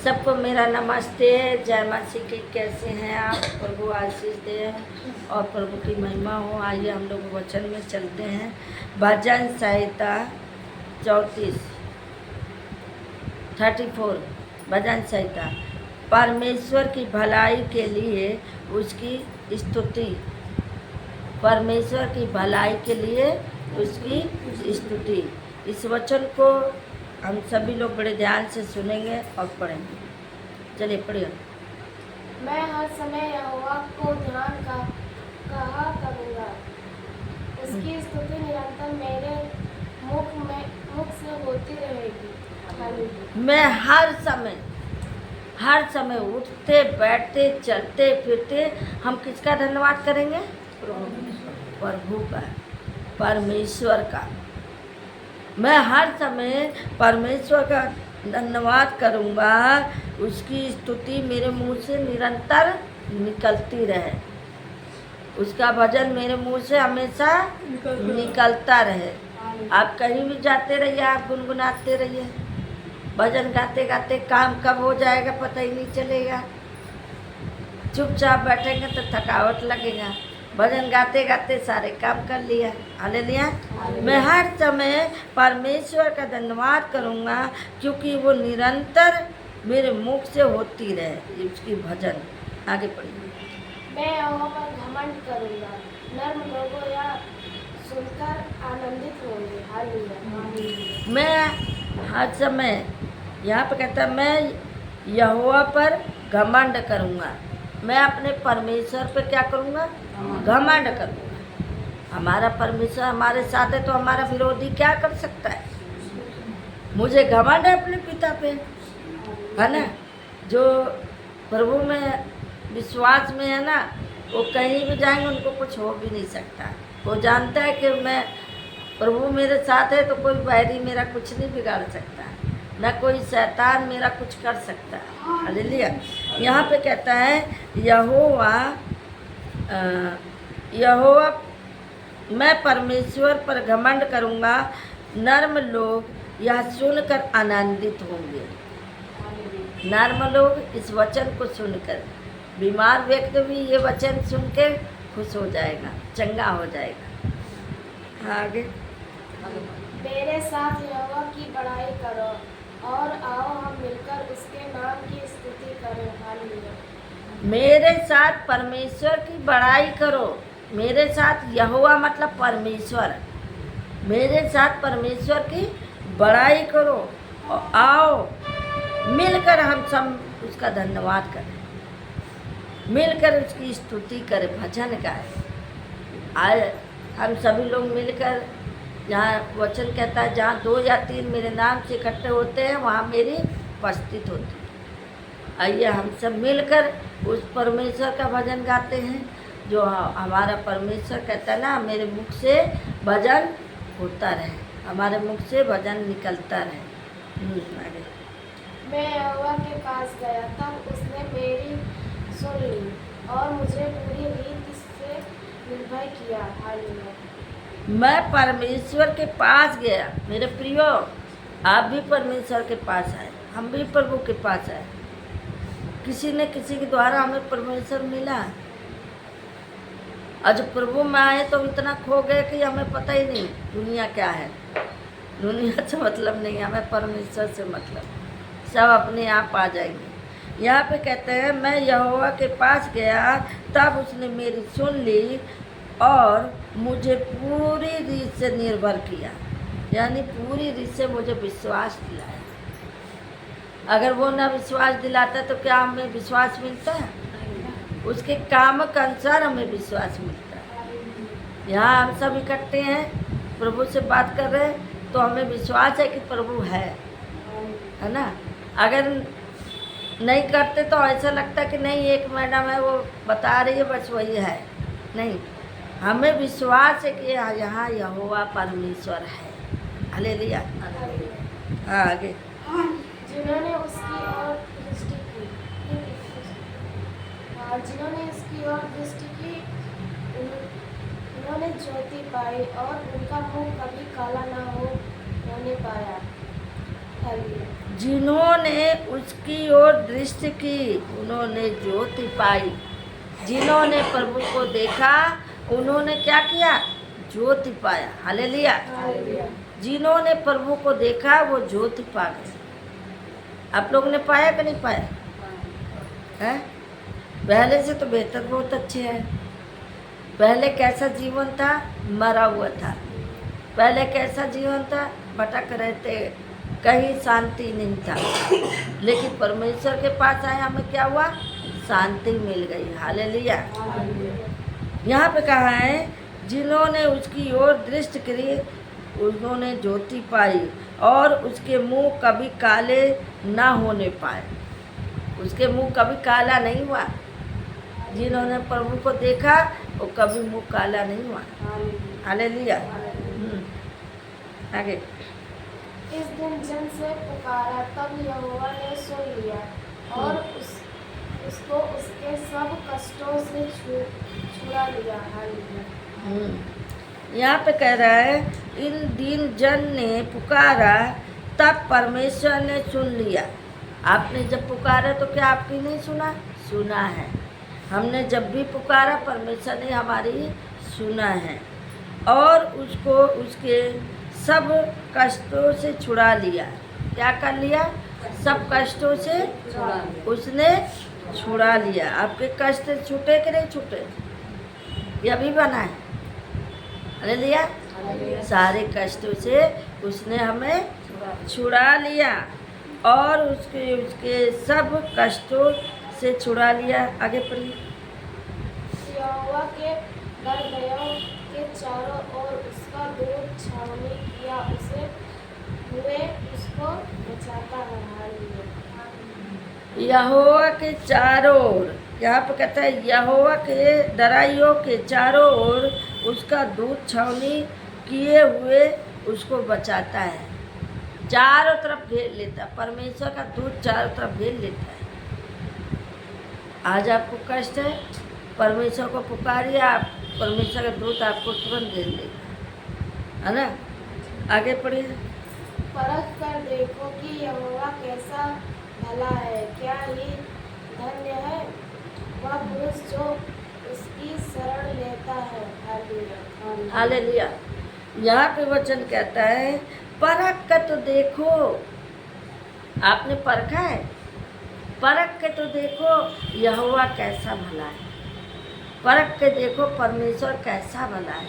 सबको मेरा नमस्ते, जय माँ श्री की। कैसे हैं आप? प्रभु आशीष दे और प्रभु की महिमा हो। आइए हम लोग वचन में चलते हैं। भजन संहिता 34 भजन संहिता। परमेश्वर की भलाई के लिए उसकी स्तुति। परमेश्वर की भलाई के लिए उसकी स्तुति। इस वचन को हम सभी लोग बड़े ध्यान से सुनेंगे और पढ़ेंगे। चलिए पढ़िए। मैं हर समय यहोवा को ध्यान का कहा करूँगा। उसकी स्तुति निरंतर मेरे मुख से होती रहेगी। हालेलुया। मैं हर समय उठते बैठते चलते फिरते हम किसका धन्यवाद करेंगे? प्रभु का, परमेश्वर का। मैं हर समय परमेश्वर का धन्यवाद करूँगा। उसकी स्तुति मेरे मुंह से निरंतर निकलती रहे। उसका भजन मेरे मुंह से हमेशा निकलता रहे। आप कहीं भी जाते रहिए, आप गुनगुनाते रहिए। भजन गाते गाते काम कब हो जाएगा पता ही नहीं चलेगा। चुपचाप बैठेंगे तो थकावट लगेगा। भजन गाते गाते सारे काम कर लिया। हालेलुया। मैं हर समय परमेश्वर का धन्यवाद करूँगा क्योंकि वो निरंतर मेरे मुख से होती रहे। उसकी भजन आगे पढ़िए। मैं यहोवा पर घमंड करूँगा। नर्म लोगों यह सुनकर आनंदित होंगे। हालेलुया। मैं हर समय, यहाँ पे कहता है मैं यहोवा पर घमंड करूँगा। मैं अपने परमेश्वर पे क्या करूँगा? घमंड करूँगा। हमारा परमेश्वर हमारे साथ है तो हमारा विरोधी क्या कर सकता है? मुझे घमंड है अपने पिता पे, है ना। जो प्रभु में विश्वास में है ना, वो कहीं भी जाएंगे उनको कुछ हो भी नहीं सकता। वो जानता है कि मैं प्रभु मेरे साथ है तो कोई बैरी मेरा कुछ नहीं बिगाड़ सकता, न कोई शैतान मेरा कुछ कर सकता है। हालेलुया। यहाँ पे कहता है यहोवा मैं परमेश्वर पर घमंड करूँगा। नर्म लोग यह सुनकर आनंदित होंगे। नर्म लोग इस वचन को सुनकर, बीमार व्यक्ति भी ये वचन सुन के खुश हो जाएगा, चंगा हो जाएगा। आगे। मेरे साथ यहोवा की बड़ाई करो और आओ हम मिलकर उसके नाम की स्तुति करें। हालेलुया। मेरे साथ परमेश्वर की बड़ाई करो। मेरे साथ यहोवा मतलब परमेश्वर। मेरे साथ परमेश्वर की बड़ाई करो और आओ मिलकर हम सब उसका धन्यवाद करें, मिलकर उसकी स्तुति करें, भजन गाएं। आज हम सभी लोग मिलकर, जहाँ वचन कहता है जहाँ 2 या 3 मेरे नाम से इकट्ठे होते हैं वहाँ मेरी उपस्थित होती है। आइए हम सब मिलकर उस परमेश्वर का भजन गाते हैं। जो हमारा परमेश्वर कहता है ना, मेरे मुख से भजन होता रहे, हमारे मुख से भजन निकलता रहे। आगे। मैं यहोवा के पास गया तब उसने मेरी सुन ली और मुझे पूरी रीति से निर्भय किया। हालेलुया। मैं परमेश्वर के पास गया। मेरे प्रियो, आप भी परमेश्वर के पास आए, हम भी प्रभु के पास आए। किसी न किसी के द्वारा हमें परमेश्वर मिला। आज प्रभु में आए तो इतना खो गए कि हमें पता ही नहीं दुनिया क्या है। दुनिया से मतलब नहीं, हमें परमेश्वर से मतलब। सब अपने आप आ जाएंगे। यहाँ पे कहते हैं मैं यहोवा के पास गया तब उसने मेरी सुन ली और मुझे पूरी रीत से निर्भर किया। यानी पूरी रीत से मुझे विश्वास दिलाया। अगर वो ना विश्वास दिलाता तो क्या हमें विश्वास मिलता है? उसके काम के अनुसार हमें विश्वास मिलता है। यहाँ हम सब इकट्ठे हैं, प्रभु से बात कर रहे हैं तो हमें विश्वास है कि प्रभु है ना। अगर नहीं करते तो ऐसा लगता कि नहीं, एक मैडम है वो बता रही है बस वही है। नहीं, हमें विश्वास है कि यहाँ यहोवा परमेश्वर है। हालेलुया। आगे। जिन्होंने उसकी ओर दृष्टि की, जिन्होंने इसकी ओर दृष्टि की उन्होंने ज्योति पाई और उनका मुंह कभी काला ना होने पाया। हालेलुया। जिन्होंने उसकी ओर दृष्टि की उन्होंने ज्योति पाई। जिन्होंने प्रभु को देखा उन्होंने क्या किया? ज्योति पाया। हालेलुया। जिन्होंने प्रभु को देखा वो ज्योति पा गए। आप लोगों ने पाया कि नहीं पाया है? पहले से तो बेहतर बहुत अच्छे हैं। पहले कैसा जीवन था? मरा हुआ था। पहले कैसा जीवन था? भटक रहे थे, कहीं शांति नहीं था। लेकिन परमेश्वर के पास आए, हमें क्या हुआ? शांति मिल गई। हालेलुया। यहाँ पे कहा है जिन्होंने उसकी ओर दृष्टि करी उन्होंने ज्योति पाई और उसके मुंह कभी काले ना होने पाए। उसके मुंह कभी काला नहीं हुआ। जिन्होंने प्रभु को देखा वो कभी मुंह काला नहीं हुआ। हालेलुया। आगे। इस दिन जन से पुकारा, तब यहोवा ने सुन लिया और उसको उसके सब कष्टों से छुड़ा लिया। हालेलुया। यहाँ पे कह रहा है इन दिन जन ने पुकारा तब परमेश्वर ने सुन लिया। आपने जब पुकारा तो क्या आपकी नहीं सुना? सुना है। हमने जब भी पुकारा परमेश्वर ने हमारी सुना है और उसको उसके सब कष्टों से छुड़ा लिया। क्या कर लिया? सब कष्टों से उसने छुड़ा लिया। आपके कष्ट छूटे कि नहीं छूटे? ये अभी बना है। हालेलुया। सारे कष्टों से उसने हमें छुड़ा लिया और उसके सब कष्टों से छुड़ा लिया। आगे पढ़िए। यहोवा के दरबयों के चारों ओर उसका दूत छावनी किया, उसे हुए उसको बचाता है। हालेलुया। यहोवा के चारों ओर, यहाँ पे कहता है यहोवा के दराइयों के चारों ओर उसका दूत छावनी किए हुए उसको बचाता है। चारों तरफ घेर लेता है। परमेश्वर का दूत चारों तरफ घेर लेता है। आज आपको कष्ट है, परमेश्वर को पुकारिए, आप परमेश्वर का दूत आपको तुरंत घेर लेगा, है ना। आगे पढ़िए। परख कर देखो कि यहोवा कैसा भला है, क्या ही धन्य है वह पुरुष जो उसकी शरण लेता है। हालेलुया। हालेलुया। यहाँ पे वचन कहता है परख कर तो देखो। आपने परखा है? परख के तो देखो यहोवा कैसा भला है। परख के देखो परमेश्वर कैसा भला है।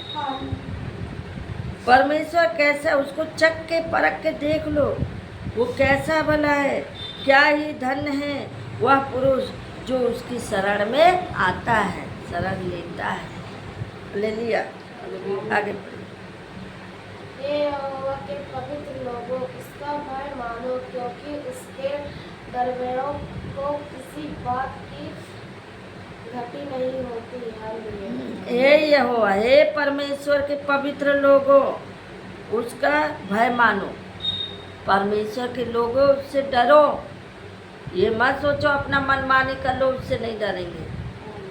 परमेश्वर कैसा, उसको चख के परख के देख लो वो कैसा भला है। क्या ही धन्य है वह पुरुष जो उसकी शरण में आता है, शरण लेता है। ले लिया। आगे हे यहोवा के पवित्र लोगों, इसका भय मानो, क्योंकि उसके दरबारों को किसी बात की घटी नहीं होती। हालेलुया। हे यहोवा, हे परमेश्वर के पवित्र लोगों, उसका भय मानो। परमेश्वर के लोगों उससे डरो। ये मत सोचो अपना मनमानी कर लो, उससे नहीं डरेंगे।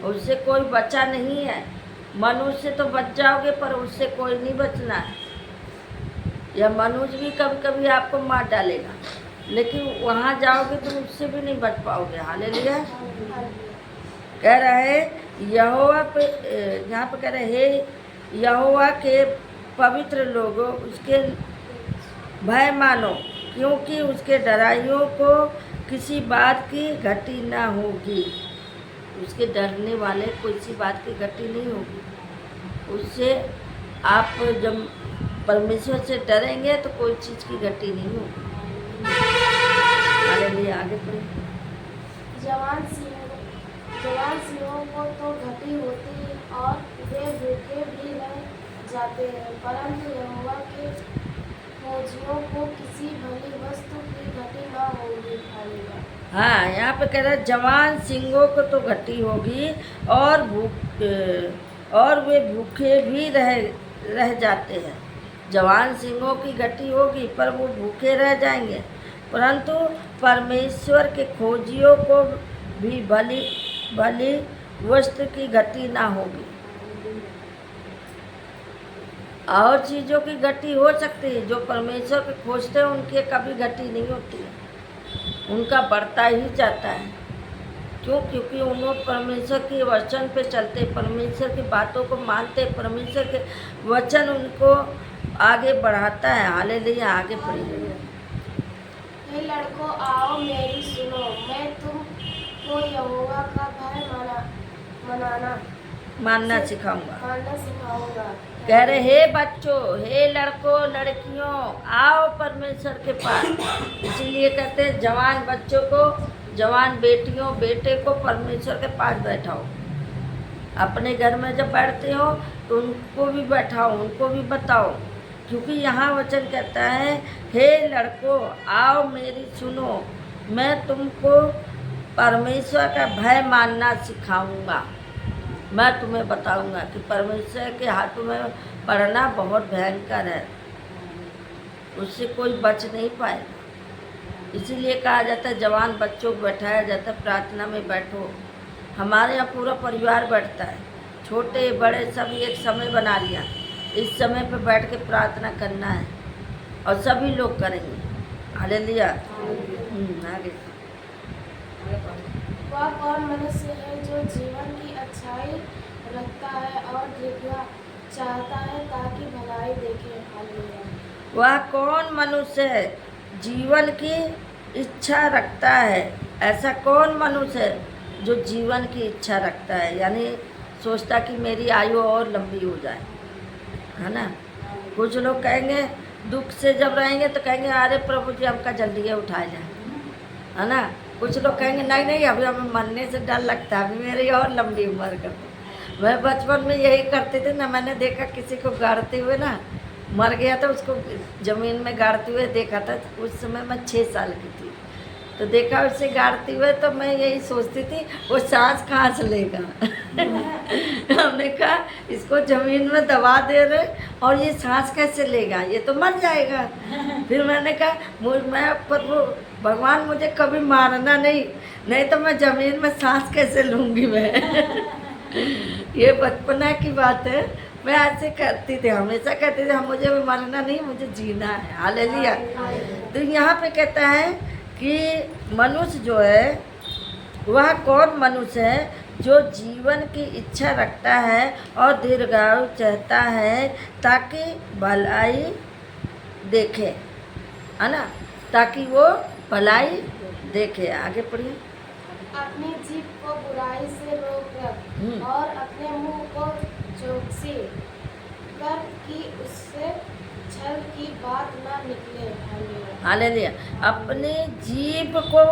उससे कोई बचा नहीं है। मनुष्य तो बच जाओगे पर उससे कोई नहीं बचना है। यह मनुष्य भी कभी कभी आपको मार डालेगा, लेकिन वहाँ जाओगे तो उससे भी नहीं बच पाओगे। हालेलुया। कह रहा है यहोवा पे, यहाँ पे कह रहे हे यहोवा के पवित्र लोगों, उसके भय मानो, क्योंकि उसके डराइयों को किसी बात की घटी ना होगी। उसके डरने वाले को किसी बात की घटी नहीं होगी। उससे आप जब परमेश्वर से डरेंगे तो कोई चीज़ की घटी नहीं होगी। हालेलुया। आगे पढ़े। जवान सिंहों को तो घटी होती और वे भूखे भी रह जाते हैं, परंतु यहोवा के फौजियों को किसी भली वस्तु की घटी ना होगी। हालेलुया। हाँ, यहाँ पे कह रहा है जवान सिंहों को तो घटी होगी और वे भूखे भी रह जाते हैं। जवान सिंहों की घटी होगी पर वो भूखे रह जाएंगे, परंतु परमेश्वर के खोजियों को भी भली वस्तु की घटी ना होगी। और चीज़ों की घटी हो सकती है, जो परमेश्वर के खोजते हैं उनकी कभी घटी नहीं होती है। उनका बढ़ता ही जाता है। क्यों? क्योंकि उन्होंने परमेश्वर के वचन पे चलते, परमेश्वर की बातों को मानते, परमेश्वर के वचन उनको आगे बढ़ाता है। हालेलुया। आगे पढ़िए। हे लड़कों, आओ मेरी सुनो, मैं तुमको यहोवा का भय मानना सिखाऊंगा। मानना सिखाऊंगा। कह रहे हे बच्चों, हे लड़कों लड़कियों, आओ परमेश्वर के पास। इसीलिए कहते हैं जवान बच्चों को, जवान बेटियों बेटे को परमेश्वर के पास बैठाओ। अपने घर में जब बैठते हो तो उनको भी बैठाओ, उनको भी बताओ। क्योंकि यहाँ वचन कहता है हे लड़कों, आओ मेरी सुनो, मैं तुमको परमेश्वर का भय मानना सिखाऊंगा। मैं तुम्हें बताऊंगा कि परमेश्वर के हाथों में पड़ना बहुत भयंकर है, उससे कोई बच नहीं पाएगा। इसीलिए कहा जाता है जवान बच्चों को बैठाया जाता है, प्रार्थना में बैठो। हमारे यहाँ पूरा परिवार बैठता है, छोटे बड़े सभी एक समय बना लिया, इस समय पे बैठ के प्रार्थना करना है और सभी लोग करेंगे। हालेलुया। आगे। वह कौन मनुष्य है जो जीवन की अच्छाई रखता है और दीर्घा चाहता है ताकि भलाई देखे। हालेलुया। वह कौन मनुष्य है जीवन की इच्छा रखता है? ऐसा कौन मनुष्य है जो जीवन की इच्छा रखता है, यानी सोचता कि मेरी आयु और लंबी हो जाए, है ना। कुछ लोग कहेंगे दुख से जब रहेंगे तो कहेंगे अरे प्रभु जी हमका जल्दी उठा जाए, है ना। कुछ लोग कहेंगे नहीं नहीं अभी हमें मरने से डर लगता है, अभी मेरी और लंबी उम्र कर दो। मैं बचपन में यही करते थे ना, मैंने देखा किसी को गाड़ते हुए ना, मर गया था उसको ज़मीन में गाड़ते हुए देखा था। उस समय मैं 6 साल की थी, तो देखा उसे गाड़ते हुए, तो मैं यही सोचती थी वो सांस कहाँ से लेगा। हमने कहा इसको ज़मीन में दबा दे रहे और ये सांस कैसे लेगा, ये तो मर जाएगा। फिर मैंने कहा मैं प्रभु भगवान मुझे कभी मारना नहीं तो मैं ज़मीन में सांस कैसे लूँगी मैं। ये बचपना की बात है। मैं ऐसे करती थी, हमेशा कहती थी हम मुझे मरना नहीं, मुझे जीना है। हालेलुया। तो यहाँ पे कहता है कि मनुष्य जो है वह कौन मनुष्य है जो जीवन की इच्छा रखता है और दीर्घायु चाहता है ताकि भलाई देखे, है ना, ताकि वो भलाई देखे। आगे पढ़िए। अपनी जीभ को बुराई से रोक रख और अपने मुंह को चौकसी कर कि उससे छल की बात ना निकले। हालेलुया। अपनी जीभ को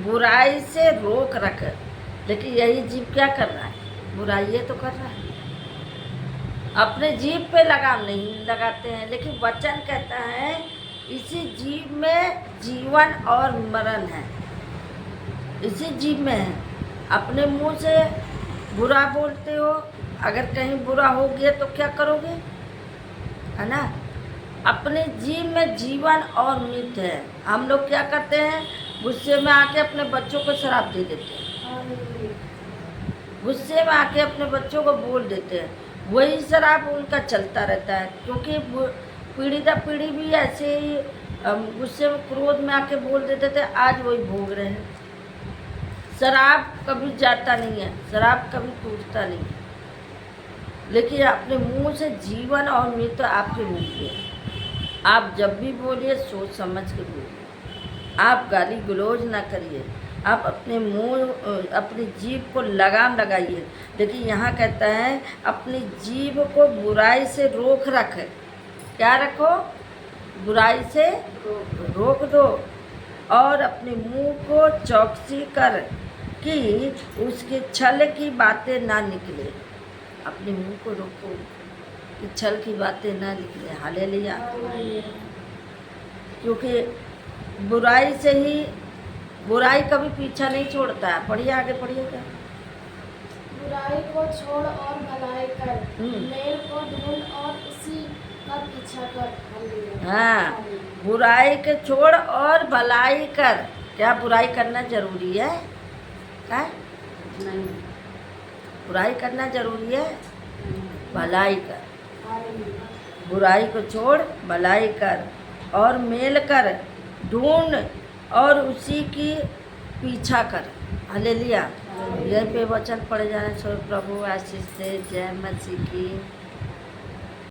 बुराई से रोक रख, लेकिन यही जीभ क्या कर रहा है? बुराई तो कर रहा है। अपने जीभ पे लगाम नहीं लगाते हैं, लेकिन वचन कहता है इसी जीभ में जीवन और मरण है, इसी जीभ में है। अपने मुंह से बुरा बोलते हो, अगर कहीं बुरा हो गया तो क्या करोगे, है ना। अपने जीभ में जीवन और मृत्यु है। हम लोग क्या करते हैं, गुस्से में आके अपने बच्चों को शराब दे देते हैं, गुस्से में आके अपने बच्चों को बोल देते हैं, वही शराब उनका चलता रहता है। क्योंकि पीढ़ी दर पीढ़ी भी ऐसे ही गुस्से में क्रोध में आके बोल देते थे, आज वही भोग रहे हैं। शराब कभी जाता नहीं है, शराब कभी टूटता नहीं है, लेकिन अपने मुंह से जीवन और मृत्यु आपके मुंह पे है। आप जब भी बोलिए सोच समझ के बोलिए, आप गाली गलौज ना करिए, आप अपने मुंह अपनी जीभ को लगाम लगाइए। लेकिन यहाँ कहता है अपनी जीभ को बुराई से रोक रख। क्या रखो? बुराई से रोक दो और अपने मुंह को चौकसी कर कि उसके छल की बातें ना निकले। अपने मुंह को रोको कि छल की बातें ना निकले। हालेलुया। क्योंकि बुराई से ही, बुराई कभी पीछा नहीं छोड़ता है। पढ़िए, आगे पढ़िएगा। बुराई को छोड़ और भलाई कर, मेल को ढूंढ और उसी का पीछा कर। हाँ, बुराई के छोड़ और भलाई कर। क्या बुराई करना जरूरी है? क्या नहीं, बुराई करना जरूरी है? भलाई कर। बुराई को छोड़ भलाई कर और मेल कर, ढूंढ और उसी की पीछा करें। हालेलुया। यहीं पे वचन पढ़े जा रहे हैं। सो प्रभु आशीष दे। जय मसीह की।